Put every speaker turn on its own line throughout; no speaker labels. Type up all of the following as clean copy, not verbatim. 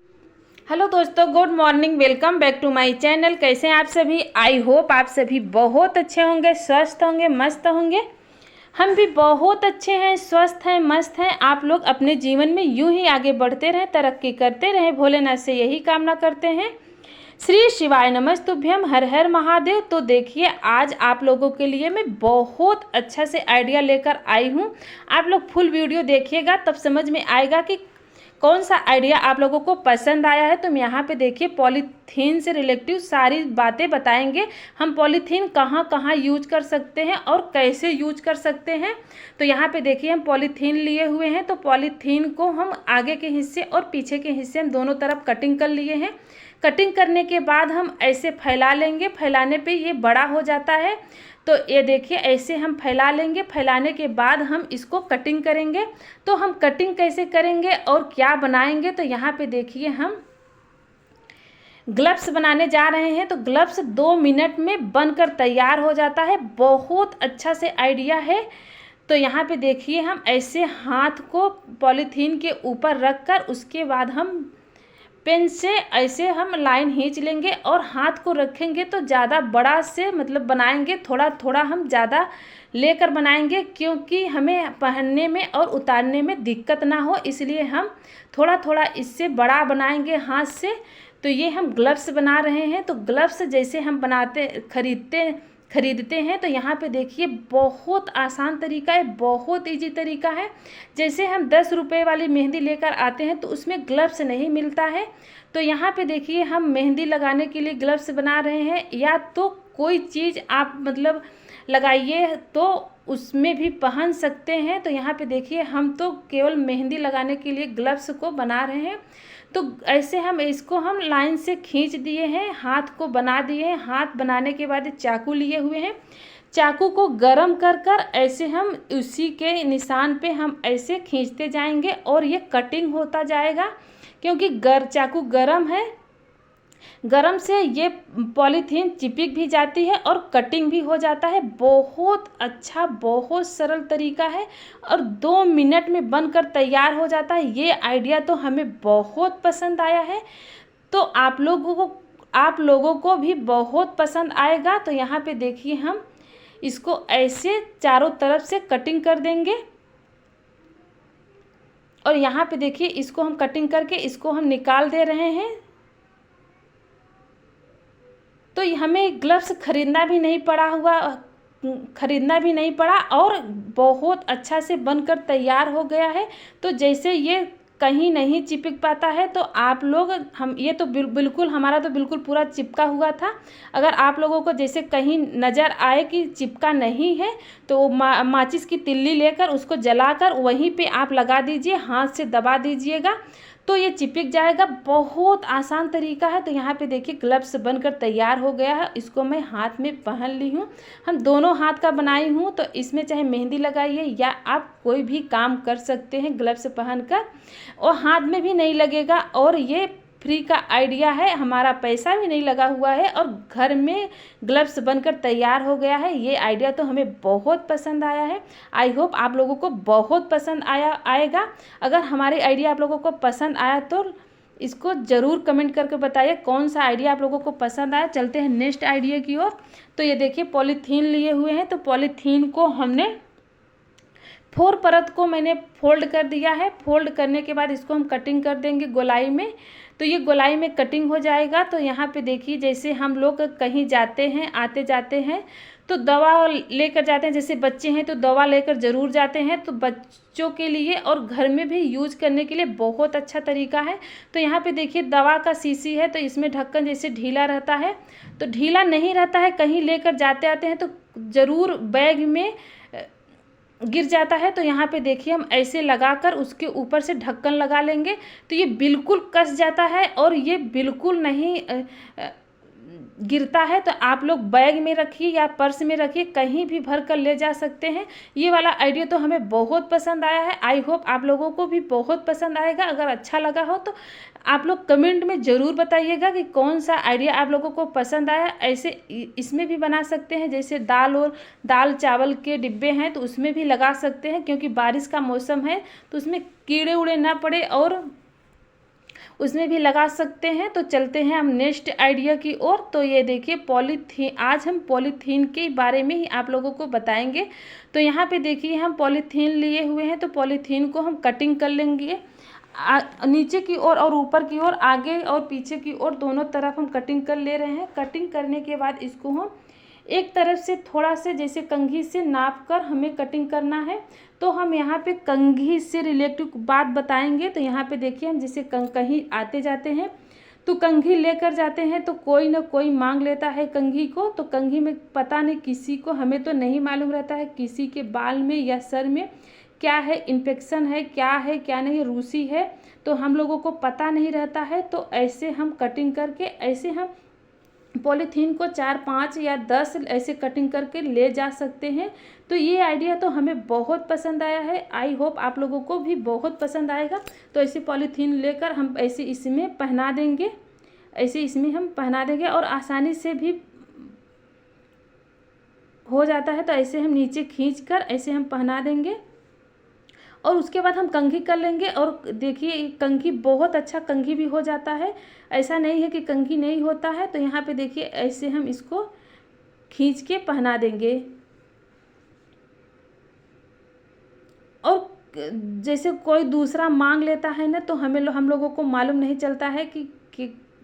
Hello दोस्तों, good morning. Welcome back to my channel. कैसे हैं आप सभी? आई होप आप सभी बहुत अच्छे होंगे, स्वस्थ होंगे, मस्त होंगे। हम भी बहुत अच्छे हैं, स्वस्थ हैं, मस्त हैं। आप लोग अपने जीवन में यूं ही आगे बढ़ते रहें, तरक्की करते रहें, भोलेनाथ से यही कामना करते हैं। श्री शिवाय नमस्तुभ्यम, हर हर महादेव। तो देखिए, आज आप लोगों के लिए मैं बहुत अच्छा से आइडिया लेकर आई हूँ। आप लोग फुल वीडियो देखिएगा, तब समझ में आएगा कि कौन सा आइडिया आप लोगों को पसंद आया है। तो हम यहाँ पे देखिए पॉलीथीन से रिलेटिव सारी बातें बताएंगे। हम पॉलीथीन कहाँ कहाँ यूज कर सकते हैं और कैसे यूज कर सकते हैं। तो यहाँ पे देखिए हम पॉलीथीन लिए हुए हैं। तो पॉलीथीन को हम आगे के हिस्से और पीछे के हिस्से हम दोनों तरफ कटिंग कर लिए हैं। कटिंग करने के बाद हम ऐसे फैला लेंगे। फैलाने पे ये बड़ा हो जाता है। तो ये देखिए ऐसे हम फैला लेंगे। फैलाने के बाद हम इसको कटिंग करेंगे। तो हम कटिंग कैसे करेंगे और क्या बनाएंगे, तो यहाँ पे देखिए हम ग्लव्स बनाने जा रहे हैं। तो ग्लव्स 2 मिनट में बनकर तैयार हो जाता है। बहुत अच्छा से आइडिया है। तो यहाँ पे देखिए हम ऐसे हाथ को पॉलीथीन के ऊपर रख कर उसके बाद हम पेन से ऐसे हम लाइन खींच लेंगे और हाथ को रखेंगे तो ज़्यादा बड़ा से मतलब बनाएंगे। थोड़ा थोड़ा हम ज़्यादा लेकर बनाएंगे क्योंकि हमें पहनने में और उतारने में दिक्कत ना हो, इसलिए हम थोड़ा थोड़ा इससे बड़ा बनाएंगे हाथ से। तो ये हम ग्लव्स बना रहे हैं। तो ग्लव्स जैसे हम खरीदते हैं तो यहाँ पे देखिए बहुत आसान तरीका है, बहुत इजी तरीका है। जैसे हम 10 रुपये वाली मेहंदी लेकर आते हैं तो उसमें ग्लव्स नहीं मिलता है। तो यहाँ पे देखिए हम मेहंदी लगाने के लिए ग्लव्स बना रहे हैं। या तो कोई चीज़ आप मतलब लगाइए तो उसमें भी पहन सकते हैं। तो यहाँ पे देखिए हम तो केवल मेहंदी लगाने के लिए ग्लव्स को बना रहे हैं। तो ऐसे हम इसको हम लाइन से खींच दिए हैं, हाथ को बना दिए हैं। हाथ बनाने के बाद चाकू लिए हुए हैं। चाकू को गरम कर कर ऐसे हम उसी के निशान पे हम ऐसे खींचते जाएंगे और ये कटिंग होता जाएगा क्योंकि चाकू गरम है। गरम से ये पॉलीथीन चिपक भी जाती है और कटिंग भी हो जाता है। बहुत अच्छा, बहुत सरल तरीका है और 2 मिनट में बनकर तैयार हो जाता है। ये आइडिया तो हमें बहुत पसंद आया है। तो आप लोगों को भी बहुत पसंद आएगा। तो यहाँ पे देखिए हम इसको ऐसे चारों तरफ से कटिंग कर देंगे और यहाँ पे देखिए इसको हम कटिंग करके इसको हम निकाल दे रहे हैं। तो हमें ग्लव्स खरीदना भी नहीं पड़ा और बहुत अच्छा से बनकर तैयार हो गया है। तो जैसे ये कहीं नहीं चिपक पाता है तो आप लोग हम ये तो बिल्कुल हमारा तो बिल्कुल पूरा चिपका हुआ था। अगर आप लोगों को जैसे कहीं नज़र आए कि चिपका नहीं है तो माचिस की तिल्ली लेकर उसको जलाकर वहीं पे आप लगा दीजिए, हाथ से दबा दीजिएगा तो ये चिपक जाएगा। बहुत आसान तरीका है। तो यहाँ पे देखिए ग्लव्स बनकर तैयार हो गया है। इसको मैं हाथ में पहन ली हूँ। हम दोनों हाथ का बनाई हूँ। तो इसमें चाहे मेहंदी लगाइए या आप कोई भी काम कर सकते हैं ग्लव्स पहनकर, और हाथ में भी नहीं लगेगा और ये फ्री का आइडिया है, हमारा पैसा भी नहीं लगा हुआ है और घर में ग्लव्स बनकर तैयार हो गया है। ये आइडिया तो हमें बहुत पसंद आया है। आई होप आप लोगों को बहुत पसंद आएगा। अगर हमारे आइडिया आप लोगों को पसंद आया तो इसको ज़रूर कमेंट करके बताइए कौन सा आइडिया आप लोगों को पसंद आया। चलते हैं नेक्स्ट आइडिया की ओर। तो ये देखिए पॉलीथीन लिए हुए हैं। तो पॉलीथीन को हमने 4 परत को मैंने फोल्ड कर दिया है। फोल्ड करने के बाद इसको हम कटिंग कर देंगे गोलाई में। तो ये गोलाई में कटिंग हो जाएगा। तो यहाँ पे देखिए जैसे हम लोग कहीं जाते हैं, आते जाते हैं तो दवा लेकर जाते हैं। जैसे बच्चे हैं तो दवा लेकर ज़रूर जाते हैं। तो बच्चों के लिए और घर में भी यूज करने के लिए बहुत अच्छा तरीका है। तो यहाँ पे देखिए दवा का शीशी है। तो इसमें ढक्कन जैसे ढीला रहता है, तो ढीला नहीं रहता है, कहीं लेकर जाते आते हैं तो ज़रूर बैग में गिर जाता है। तो यहाँ पे देखिए हम ऐसे लगाकर उसके ऊपर से ढक्कन लगा लेंगे तो ये बिल्कुल कस जाता है और ये बिल्कुल नहीं गिरता है। तो आप लोग बैग में रखिए या पर्स में रखिए, कहीं भी भर कर ले जा सकते हैं। ये वाला आइडिया तो हमें बहुत पसंद आया है। आई होप आप लोगों को भी बहुत पसंद आएगा। अगर अच्छा लगा हो तो आप लोग कमेंट में ज़रूर बताइएगा कि कौन सा आइडिया आप लोगों को पसंद आया। ऐसे इसमें भी बना सकते हैं, जैसे दाल चावल के डिब्बे हैं तो उसमें भी लगा सकते हैं क्योंकि बारिश का मौसम है तो उसमें कीड़े उड़े ना पड़े और उसमें भी लगा सकते हैं। तो चलते हैं हम नेक्स्ट आइडिया की ओर। तो ये देखिए पॉलीथीन, आज हम पॉलीथीन के बारे में ही आप लोगों को बताएंगे। तो यहाँ पे देखिए हम पॉलीथीन लिए हुए हैं, तो पॉलीथीन को हम कटिंग कर लेंगे नीचे की ओर और ऊपर की ओर, आगे और पीछे की ओर दोनों तरफ हम कटिंग कर ले रहे हैं। कटिंग करने के बाद इसको हम एक तरफ से थोड़ा से जैसे कंघी से नाप कर हमें कटिंग करना है। तो हम यहाँ पे कंघी से रिलेटेड बात बताएंगे। तो यहाँ पे देखिए हम जैसे कहीं आते जाते हैं तो कंघी लेकर जाते हैं, तो कोई ना कोई मांग लेता है कंघी को। तो कंघी में पता नहीं किसी को, हमें तो नहीं मालूम रहता है किसी के बाल में या सर में क्या है, इन्फेक्शन है क्या नहीं, रूसी है, तो हम लोगों को पता नहीं रहता है। तो ऐसे हम कटिंग करके ऐसे हम पॉलीथीन को 4, 5 या 10 ऐसे कटिंग करके ले जा सकते हैं। तो ये आइडिया तो हमें बहुत पसंद आया है, आई होप आप लोगों को भी बहुत पसंद आएगा। तो ऐसे पॉलीथीन लेकर हम ऐसे इसमें पहना देंगे, ऐसे इसमें हम पहना देंगे और आसानी से भी हो जाता है। तो ऐसे हम नीचे खींच कर ऐसे हम पहना देंगे और उसके बाद हम कंघी कर लेंगे। और देखिए कंघी बहुत अच्छा कंघी भी हो जाता है, ऐसा नहीं है कि कंघी नहीं होता है। तो यहाँ पे देखिए ऐसे हम इसको खींच के पहना देंगे। और जैसे कोई दूसरा मांग लेता है ना, तो हम लोगों को मालूम नहीं चलता है कि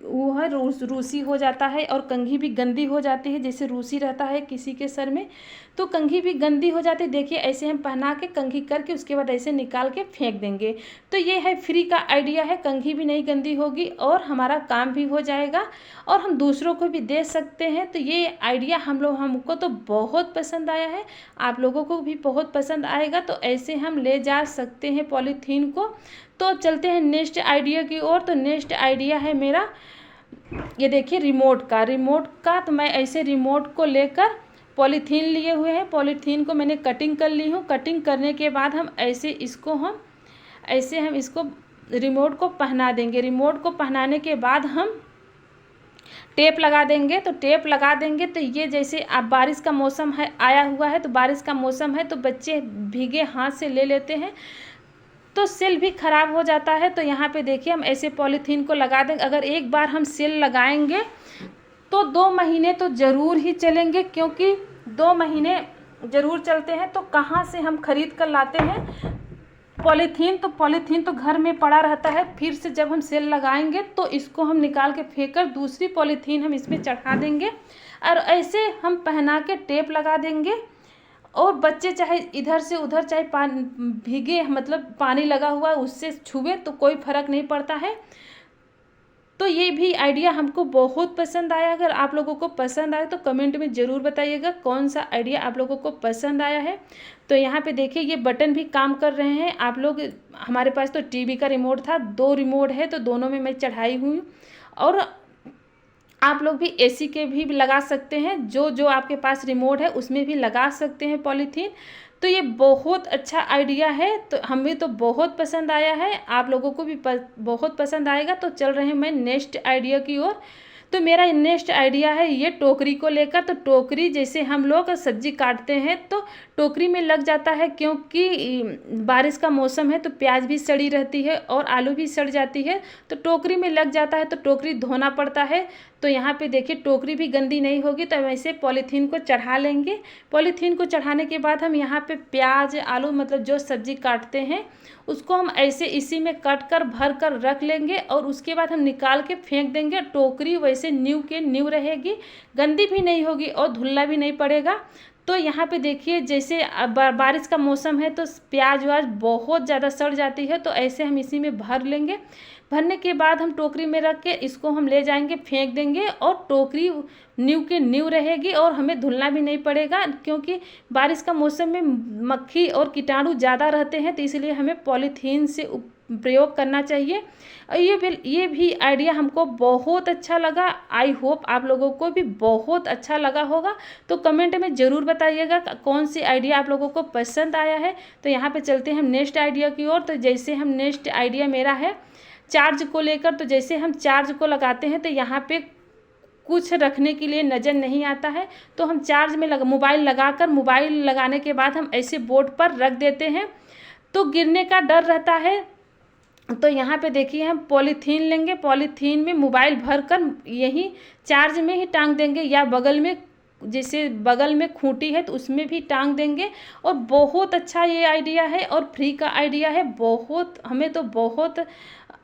वो है रूसी हो जाता है और कंघी भी गंदी हो जाती है। जैसे रूसी रहता है किसी के सर में तो कंघी भी गंदी हो जाती है। देखिए ऐसे हम पहना के कंघी करके उसके बाद ऐसे निकाल के फेंक देंगे। तो ये है फ्री का आइडिया है, कंघी भी नहीं गंदी होगी और हमारा काम भी हो जाएगा और हम दूसरों को भी दे सकते हैं। तो ये आइडिया हमको तो बहुत पसंद आया है, आप लोगों को भी बहुत पसंद आएगा। तो ऐसे हम ले जा सकते हैं पॉलीथीन को। तो चलते हैं नेक्स्ट आइडिया की ओर। तो नेक्स्ट आइडिया है मेरा, ये देखिए रिमोट का। तो मैं ऐसे रिमोट को लेकर पॉलीथीन लिए हुए हैं, पॉलीथीन को मैंने कटिंग कर ली हूँ। कटिंग करने के बाद हम ऐसे इसको रिमोट को पहना देंगे। रिमोट को पहनाने के बाद हम टेप लगा देंगे। तो टेप लगा देंगे तो ये जैसे अब बारिश का मौसम है, आया हुआ है, तो बारिश का मौसम है तो बच्चे भीगे हाथ से ले लेते हैं तो सेल भी ख़राब हो जाता है। तो यहाँ पे देखिए हम ऐसे पॉलीथीन को लगा देंगे। अगर एक बार हम सेल लगाएंगे तो 2 महीने तो ज़रूर ही चलेंगे, क्योंकि 2 महीने ज़रूर चलते हैं। तो कहाँ से हम खरीद कर लाते हैं पॉलीथीन, तो पॉलीथीन तो घर में पड़ा रहता है। फिर से जब हम सेल लगाएंगे तो इसको हम निकाल के फेंक कर दूसरी पॉलीथीन हम इसमें चढ़ा देंगे और ऐसे हम पहना के टेप लगा देंगे। और बच्चे चाहे इधर से उधर, चाहे भीगे मतलब पानी लगा हुआ उससे छुए तो कोई फ़र्क नहीं पड़ता है। तो ये भी आइडिया हमको बहुत पसंद आया। अगर आप लोगों को पसंद आए तो कमेंट में ज़रूर बताइएगा कौन सा आइडिया आप लोगों को पसंद आया है। तो यहाँ पे देखिए ये बटन भी काम कर रहे हैं। आप लोग, हमारे पास तो टीवी का रिमोट था, 2 रिमोट है तो दोनों में मैं चढ़ाई हुई। और आप लोग भी एसी के भी लगा सकते हैं, जो आपके पास रिमोट है उसमें भी लगा सकते हैं पॉलीथीन। तो ये बहुत अच्छा आइडिया है, तो हमें तो बहुत पसंद आया है, आप लोगों को भी बहुत पसंद आएगा। तो चल रहे हैं मैं नेक्स्ट आइडिया की ओर। तो मेरा नेक्स्ट आइडिया है ये टोकरी को लेकर। तो टोकरी जैसे हम लोग सब्जी काटते हैं तो टोकरी में लग जाता है, क्योंकि बारिश का मौसम है तो प्याज भी सड़ी रहती है और आलू भी सड़ जाती है, तो टोकरी में लग जाता है तो टोकरी धोना पड़ता है। तो यहाँ पे देखिए टोकरी भी गंदी नहीं होगी। तो वैसे पॉलीथीन को चढ़ा लेंगे। पॉलीथीन को चढ़ाने के बाद हम यहाँ पे प्याज आलू मतलब जो सब्जी काटते हैं उसको हम ऐसे इसी में कट कर भर कर रख लेंगे और उसके बाद हम निकाल के फेंक देंगे। टोकरी वैसे न्यू के न्यू रहेगी, गंदी भी नहीं होगी और धुलना भी नहीं पड़ेगा। तो यहाँ पे देखिए जैसे बारिश का मौसम है तो प्याज व्याज बहुत ज़्यादा सड़ जाती है, तो ऐसे हम इसी में भर लेंगे। भरने के बाद हम टोकरी में रख के इसको हम ले जाएंगे फेंक देंगे और टोकरी न्यू के न्यू रहेगी और हमें धुलना भी नहीं पड़ेगा, क्योंकि बारिश का मौसम में मक्खी और कीटाणु ज़्यादा रहते हैं, तो इसलिए हमें पॉलीथीन से प्रयोग करना चाहिए। और ये भी आइडिया हमको बहुत अच्छा लगा। आई होप आप लोगों को भी बहुत अच्छा लगा होगा। तो कमेंट में ज़रूर बताइएगा कौन सी आइडिया आप लोगों को पसंद आया है। तो यहाँ पे चलते हैं हम नेक्स्ट आइडिया की ओर। तो जैसे हम नेक्स्ट आइडिया मेरा है चार्ज को लेकर। तो जैसे हम चार्ज को लगाते हैं तो यहाँ पे कुछ रखने के लिए नज़र नहीं आता है, तो हम चार्ज में मोबाइल लगाकर, मोबाइल लगाने के बाद हम ऐसे बोर्ड पर रख देते हैं तो गिरने का डर रहता है। तो यहाँ पे देखिए हम पॉलीथीन लेंगे, पॉलीथीन में मोबाइल भर कर यहीं चार्ज में ही टांग देंगे, या बगल में जैसे बगल में खूंटी है तो उसमें भी टांग देंगे। और बहुत अच्छा ये आइडिया है और फ्री का आइडिया है, बहुत हमें तो बहुत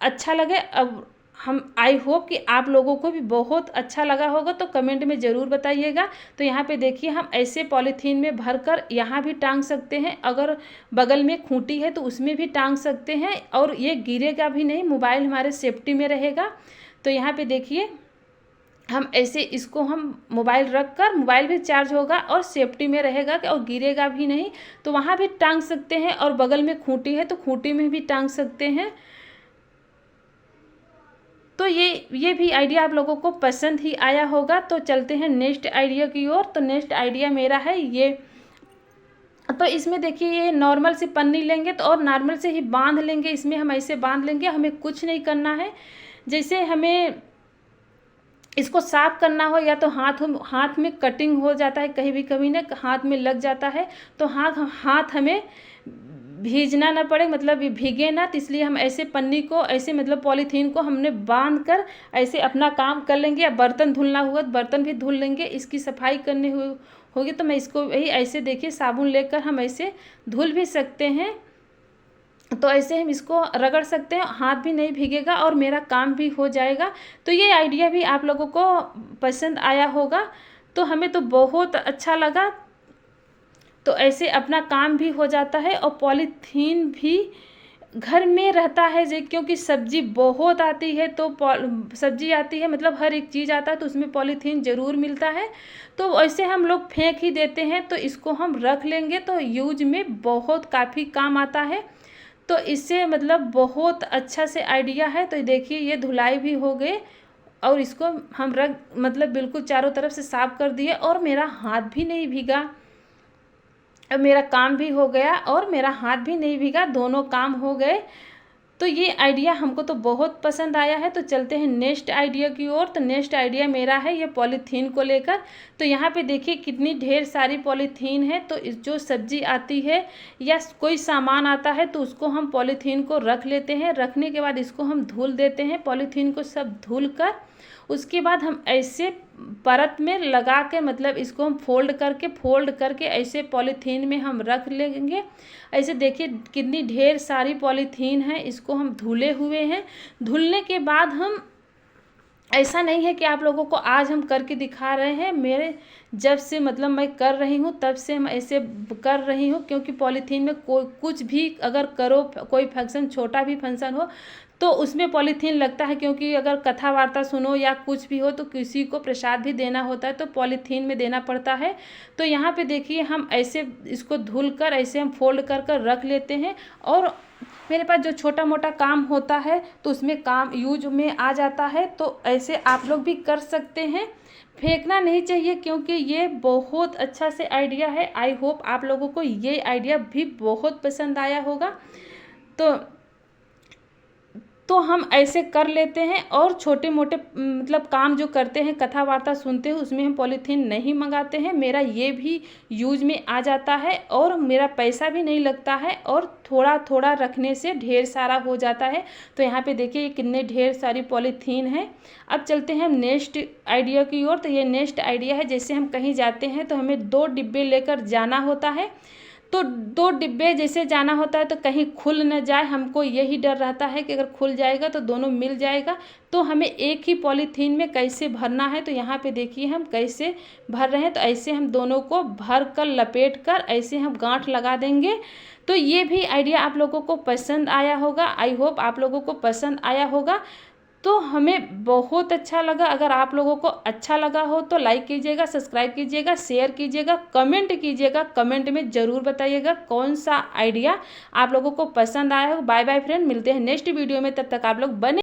अच्छा लगे। अब हम आई होप कि आप लोगों को भी बहुत अच्छा लगा होगा, तो कमेंट में ज़रूर बताइएगा। तो यहाँ पे देखिए हम ऐसे पॉलीथीन में भर कर यहाँ भी टांग सकते हैं, अगर बगल में खूंटी है तो उसमें भी टांग सकते हैं, और ये गिरेगा भी नहीं, मोबाइल हमारे सेफ्टी में रहेगा। तो यहाँ पे देखिए हम ऐसे इसको हम मोबाइल रख कर, मोबाइल भी चार्ज होगा और सेफ्टी में रहेगा और गिरेगा भी नहीं, तो वहाँ भी टांग सकते हैं। और बगल में खूंटी है तो खूंटी में भी टांग सकते हैं। तो ये भी आइडिया आप लोगों को पसंद ही आया होगा। तो चलते हैं नेक्स्ट आइडिया की ओर। तो नेक्स्ट आइडिया मेरा है ये, तो इसमें देखिए ये नॉर्मल सी पन्नी लेंगे तो और नॉर्मल से ही बांध लेंगे, इसमें हम ऐसे बांध लेंगे, हमें कुछ नहीं करना है। जैसे हमें इसको साफ करना हो, या तो हाथ में कटिंग हो जाता है, कहीं भी कभी ना हाथ में लग जाता है, तो हाथ हमें भीजना ना पड़े, मतलब ये भीगे ना, तो इसलिए हम ऐसे पन्नी को ऐसे मतलब पॉलीथीन को हमने बांध कर ऐसे अपना काम कर लेंगे। या बर्तन धुलना हुआ तो बर्तन भी धुल लेंगे, इसकी सफाई करनी होगी तो मैं इसको यही ऐसे देखिए साबुन लेकर हम ऐसे धुल भी सकते हैं। तो ऐसे हम इसको रगड़ सकते हैं, हाथ भी नहीं भीगेगा और मेरा काम भी हो जाएगा। तो ये आइडिया भी आप लोगों को पसंद आया होगा, तो हमें तो बहुत अच्छा लगा। तो ऐसे अपना काम भी हो जाता है और पॉलीथीन भी घर में रहता है, क्योंकि सब्जी बहुत आती है, तो सब्जी आती है मतलब हर एक चीज़ आता है, तो उसमें पॉलीथीन ज़रूर मिलता है। तो ऐसे हम लोग फेंक ही देते हैं, तो इसको हम रख लेंगे तो यूज में बहुत काफ़ी काम आता है। तो इससे मतलब बहुत अच्छा से आइडिया है। तो देखिए ये धुलाई भी हो गए और इसको हम रख मतलब बिल्कुल चारों तरफ से साफ कर दिए, और मेरा हाथ भी नहीं भीगा। अब मेरा काम भी हो गया और मेरा हाथ भी नहीं भीगा, दोनों काम हो गए। तो ये आइडिया हमको तो बहुत पसंद आया है। तो चलते हैं नेक्स्ट आइडिया की ओर। तो नेक्स्ट आइडिया मेरा है ये पॉलीथीन को लेकर। तो यहाँ पे देखिए कितनी ढेर सारी पॉलीथीन है। तो जो सब्जी आती है या कोई सामान आता है तो उसको हम पॉलीथीन को रख लेते हैं, रखने के बाद इसको हम धुल देते हैं, पॉलीथीन को सब धुल कर उसके बाद हम ऐसे परत में लगा के मतलब इसको हम फोल्ड करके ऐसे पॉलीथीन में हम रख लेंगे। ऐसे देखिए कितनी ढेर सारी पॉलीथीन है, इसको हम धुले हुए हैं। धुलने के बाद हम ऐसा नहीं है कि आप लोगों को आज हम करके दिखा रहे हैं, मेरे जब से मतलब मैं कर रही हूँ तब से मैं ऐसे कर रही हूँ, क्योंकि पॉलीथीन में कोई कुछ भी अगर करो, कोई फंक्शन छोटा भी फंक्शन हो तो उसमें पॉलीथीन लगता है, क्योंकि अगर कथा वार्ता सुनो या कुछ भी हो तो किसी को प्रसाद भी देना होता है तो पॉलीथीन में देना पड़ता है। तो यहाँ पे देखिए हम ऐसे इसको धुल कर ऐसे हम फोल्ड कर रख लेते हैं, और मेरे पास जो छोटा मोटा काम होता है तो उसमें काम यूज में आ जाता है। तो ऐसे आप लोग भी कर सकते हैं, फेंकना नहीं चाहिए, क्योंकि ये बहुत अच्छा से आइडिया है। आई होप आप लोगों को ये आइडिया भी बहुत पसंद आया होगा। तो हम ऐसे कर लेते हैं, और छोटे मोटे मतलब काम जो करते हैं, कथा वार्ता सुनते हैं, उसमें हम पॉलीथीन नहीं मंगाते हैं। मेरा ये भी यूज में आ जाता है और मेरा पैसा भी नहीं लगता है, और थोड़ा थोड़ा रखने से ढेर सारा हो जाता है। तो यहाँ पे देखिए कितने ढेर सारी पॉलीथीन है। अब चलते हैं हम नेक्स्ट आइडिया की ओर। तो ये नेक्स्ट आइडिया है, जैसे हम कहीं जाते हैं तो हमें 2 डिब्बे लेकर जाना होता है। तो 2 डिब्बे जैसे जाना होता है तो कहीं खुल न जाए, हमको यही डर रहता है कि अगर खुल जाएगा तो दोनों मिल जाएगा। तो हमें एक ही पॉलीथीन में कैसे भरना है, तो यहाँ पे देखिए हम कैसे भर रहे हैं। तो ऐसे हम दोनों को भर कर लपेट कर ऐसे हम गांठ लगा देंगे। तो ये भी आइडिया आप लोगों को पसंद आया होगा, आई होप आप लोगों को पसंद आया होगा। तो हमें बहुत अच्छा लगा। अगर आप लोगों को अच्छा लगा हो तो लाइक कीजिएगा, सब्सक्राइब कीजिएगा, शेयर कीजिएगा, कमेंट कीजिएगा। कमेंट में ज़रूर बताइएगा कौन सा आइडिया आप लोगों को पसंद आया हो। बाय बाय फ्रेंड, मिलते हैं नेक्स्ट वीडियो में, तब तक आप लोग बने